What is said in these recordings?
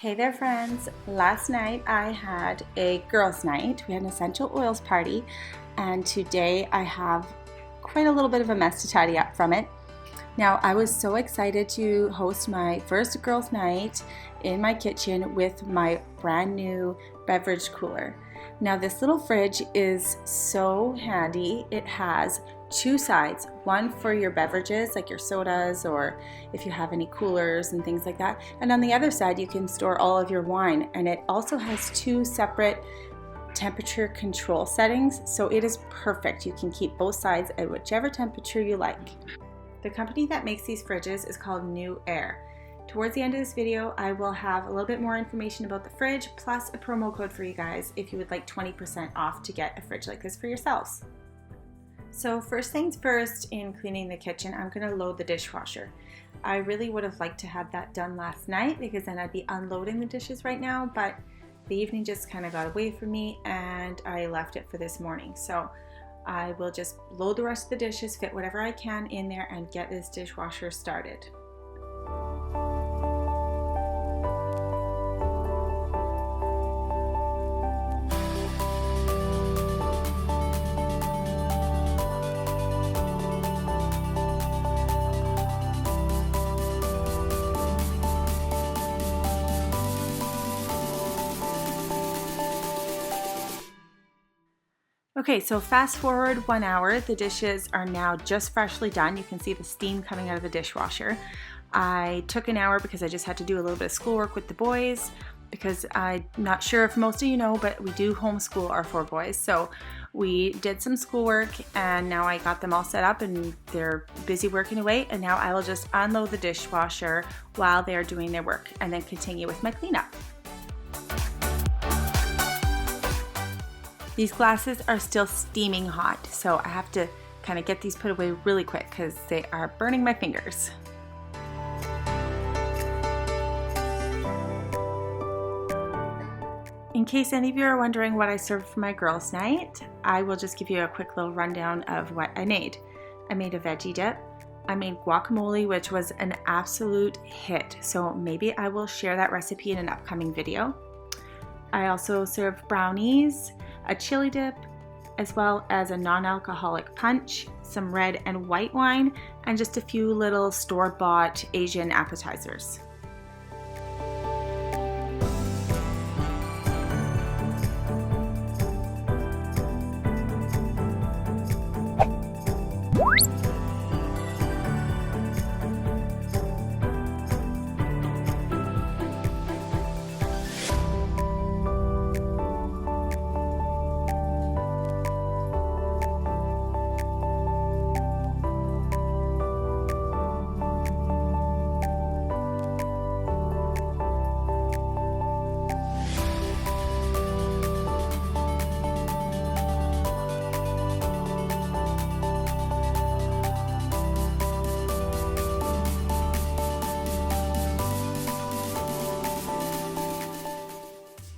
Hey there friends, last night I had a girls' night. We had an essential oils party and today I have quite a little bit of a mess to tidy up from it. Now I was so excited to host my first girls' night in my kitchen with my brand new beverage cooler. Now this little fridge is so handy. It has two sides, one for your beverages like your sodas or if you have any coolers and things like that, and on the other side you can store all of your wine, and it also has two separate temperature control settings, so it is perfect. You can keep both sides at whichever temperature you like. The company that makes these fridges is called NewAir. Towards the end of this video I will have a little bit more information about the fridge plus a promo code for you guys if you would like 20% off to get a fridge like this for yourselves. So first things first, in cleaning the kitchen, I'm going to load the dishwasher. I really would have liked to have that done last night because then I'd be unloading the dishes right now, but the evening just kind of got away from me and I left it for this morning. So I will just load the rest of the dishes, fit whatever I can in there, and get this dishwasher started. Okay, so fast forward 1 hour, the dishes are now just freshly done. You can see the steam coming out of the dishwasher. I took an hour because I just had to do a little bit of schoolwork with the boys, because I'm not sure if most of you know, but we do homeschool our 4 boys. So we did some schoolwork and now I got them all set up and they're busy working away, and now I will just unload the dishwasher while they're doing their work and then continue with my cleanup. These glasses are still steaming hot, so I have to kind of get these put away really quick because they are burning my fingers. In case any of you are wondering what I served for my girls' night, I will just give you a quick little rundown of what I made. I made a veggie dip. I made guacamole, which was an absolute hit, so maybe I will share that recipe in an upcoming video. I also served brownies, a chili dip, as well as a non-alcoholic punch, some red and white wine, and just a few little store-bought Asian appetizers.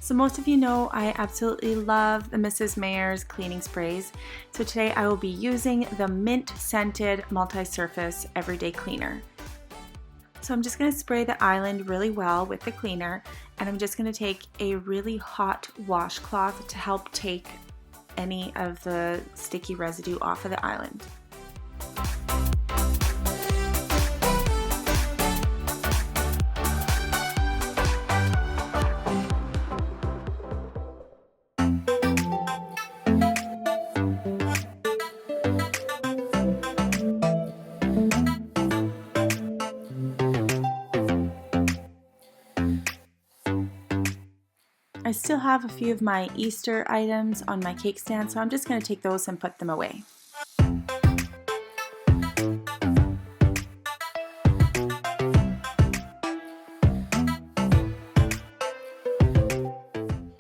So most of you know I absolutely love the Mrs. Mayer's cleaning sprays. So today I will be using the mint scented multi-surface everyday cleaner. So I'm just going to spray the island really well with the cleaner, and I'm just going to take a really hot washcloth to help take any of the sticky residue off of the island. I still have a few of my Easter items on my cake stand, so I'm just going to take those and put them away.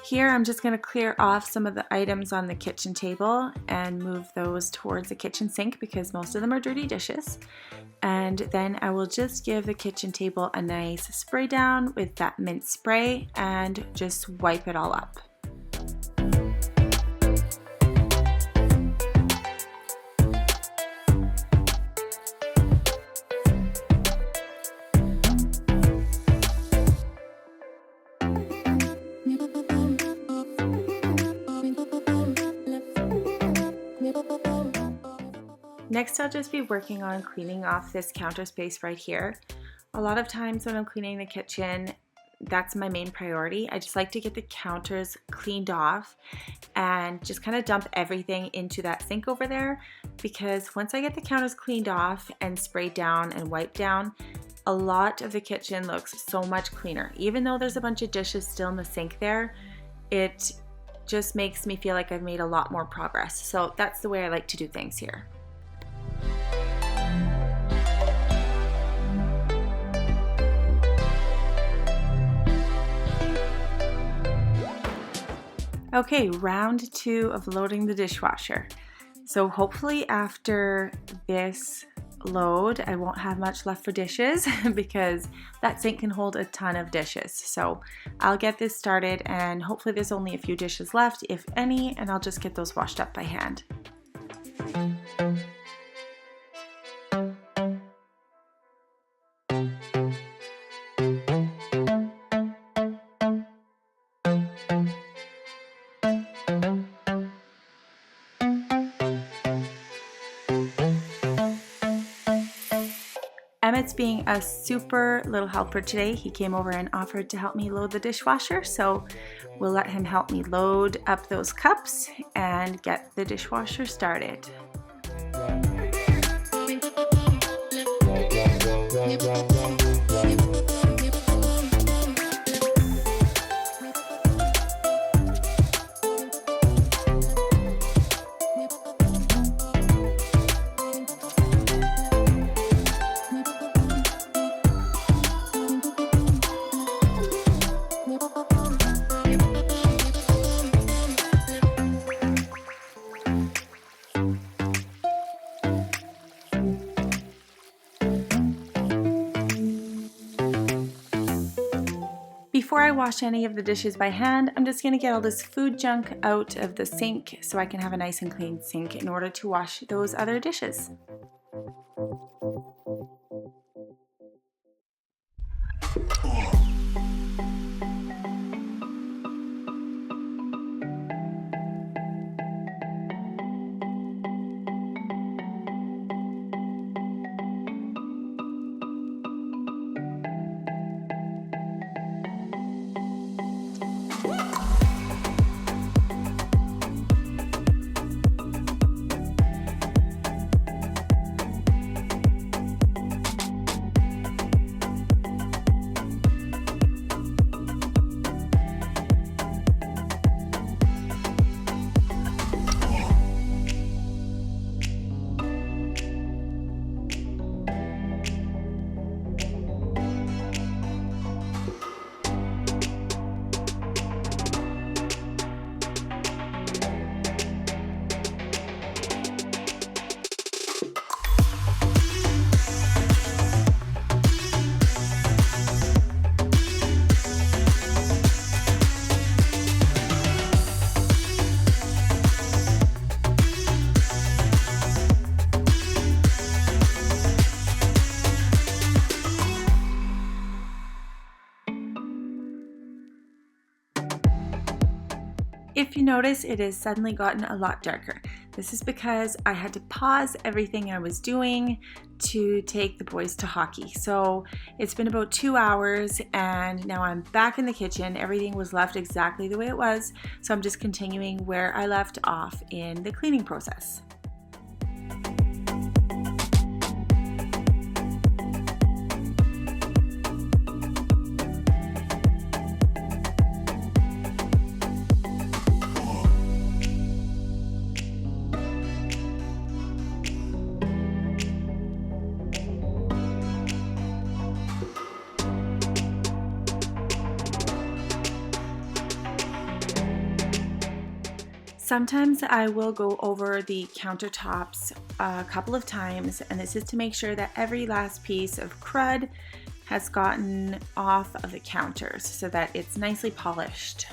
Here I'm just going to clear off some of the items on the kitchen table and move those towards the kitchen sink because most of them are dirty dishes. And then I will just give the kitchen table a nice spray down with that mint spray and just wipe it all up. Next, I'll just be working on cleaning off this counter space right here. A lot of times when I'm cleaning the kitchen, that's my main priority. I just like to get the counters cleaned off and just kind of dump everything into that sink over there, because once I get the counters cleaned off and sprayed down and wiped down, a lot of the kitchen looks so much cleaner. Even though there's a bunch of dishes still in the sink there, it just makes me feel like I've made a lot more progress. So that's the way I like to do things here. Okay, round 2 of loading the dishwasher. So hopefully after this load, I won't have much left for dishes because that sink can hold a ton of dishes. So I'll get this started and hopefully there's only a few dishes left, if any, and I'll just get those washed up by hand. Emmett's being a super little helper today. He came over and offered to help me load the dishwasher, so we'll let him help me load up those cups and get the dishwasher started. Before I wash any of the dishes by hand, I'm just going to get all this food junk out of the sink so I can have a nice and clean sink in order to wash those other dishes. If you notice, it has suddenly gotten a lot darker. This is because I had to pause everything I was doing to take the boys to hockey. So it's been about 2 hours and now I'm back in the kitchen. Everything was left exactly the way it was. So I'm just continuing where I left off in the cleaning process. Sometimes I will go over the countertops a couple of times, and this is to make sure that every last piece of crud has gotten off of the counters so that it's nicely polished.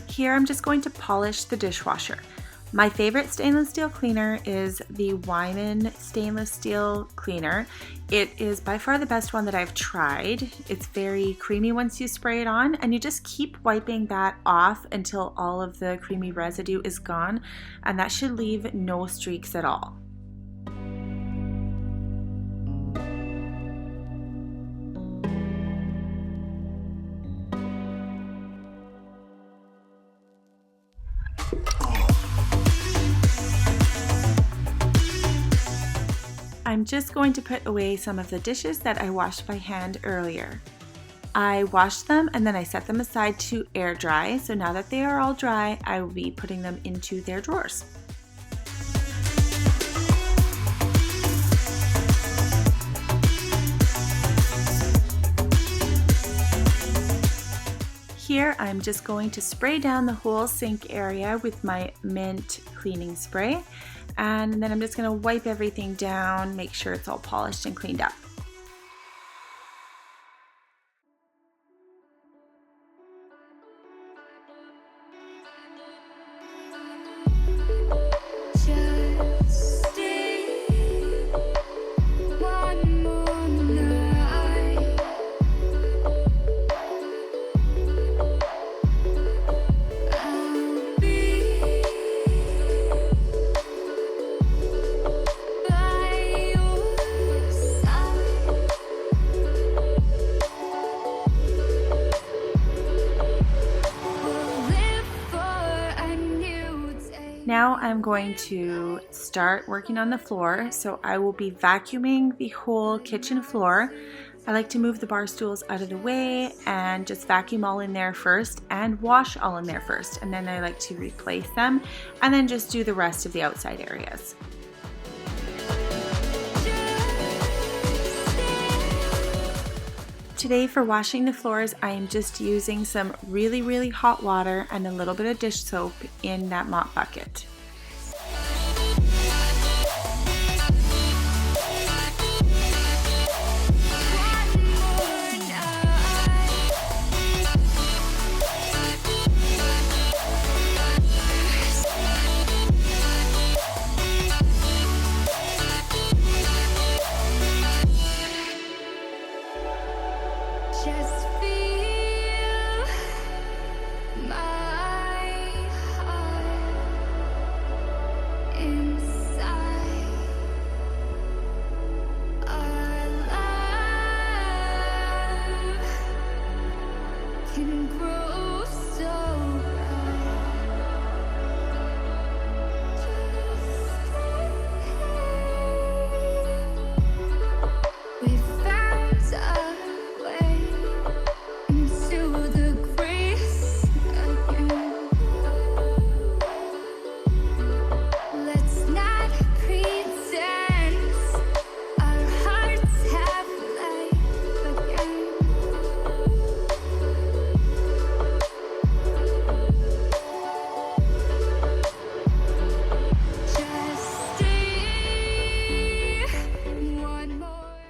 Here I'm just going to polish the dishwasher. My favorite stainless steel cleaner is the Wyman stainless steel cleaner. It is by far the best one that I've tried. It's very creamy once you spray it on, and you just keep wiping that off until all of the creamy residue is gone, and that should leave no streaks at all. I'm just going to put away some of the dishes that I washed by hand earlier. I washed them and then I set them aside to air dry, so now that they are all dry, I will be putting them into their drawers. Here I'm just going to spray down the whole sink area with my mint cleaning spray, and then I'm just going to wipe everything down, make sure it's all polished and cleaned up. Now I'm going to start working on the floor, so I will be vacuuming the whole kitchen floor. I like to move the bar stools out of the way and just vacuum all in there first and wash all in there first, and then I like to replace them and then just do the rest of the outside areas. Today for washing the floors, I am just using some really hot water and a little bit of dish soap in that mop bucket.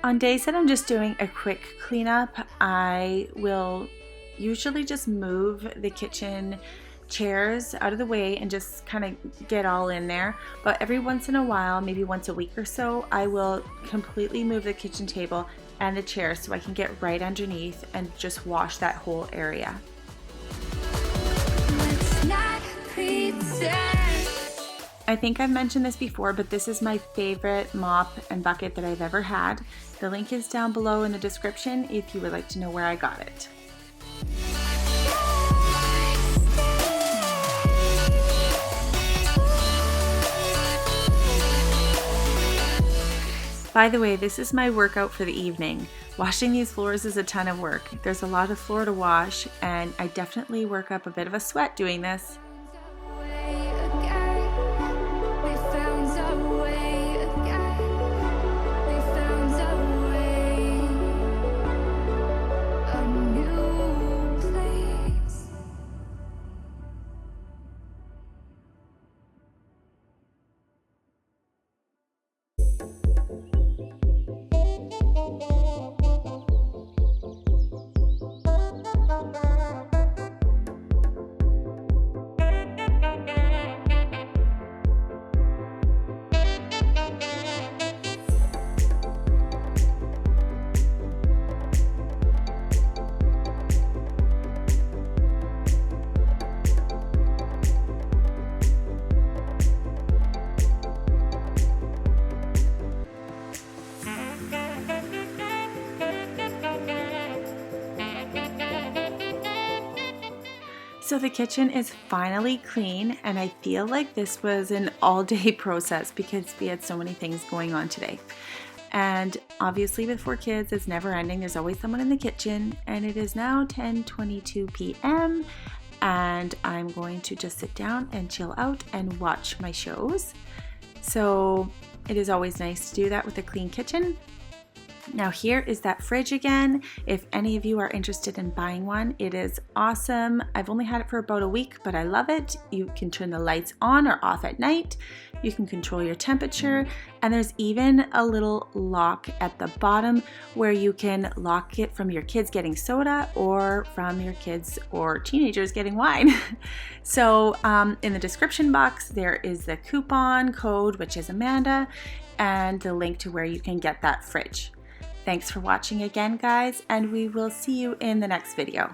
On days that I'm just doing a quick cleanup, I will usually just move the kitchen chairs out of the way and just kind of get all in there. But every once in a while, maybe once a week or so, I will completely move the kitchen table and the chairs so I can get right underneath and just wash that whole area. Let's not pretend. I think I've mentioned this before, but this is my favorite mop and bucket that I've ever had. The link is down below in the description if you would like to know where I got it. By the way, this is my workout for the evening. Washing these floors is a ton of work. There's a lot of floor to wash, and I definitely work up a bit of a sweat doing this. So the kitchen is finally clean, and I feel like this was an all-day process because we had so many things going on today. And obviously with 4 kids, it's never ending. There's always someone in the kitchen, and it is now 10:22 p.m. and I'm going to just sit down and chill out and watch my shows. So it is always nice to do that with a clean kitchen. Now here is that fridge again. If any of you are interested in buying one, it is awesome. I've only had it for about a week, but I love it. You can turn the lights on or off at night. You can control your temperature, and there's even a little lock at the bottom where you can lock it from your kids getting soda or from your kids or teenagers getting wine. So in the description box, there is the coupon code, which is Amanda, and the link to where you can get that fridge. Thanks for watching again, guys, and we will see you in the next video.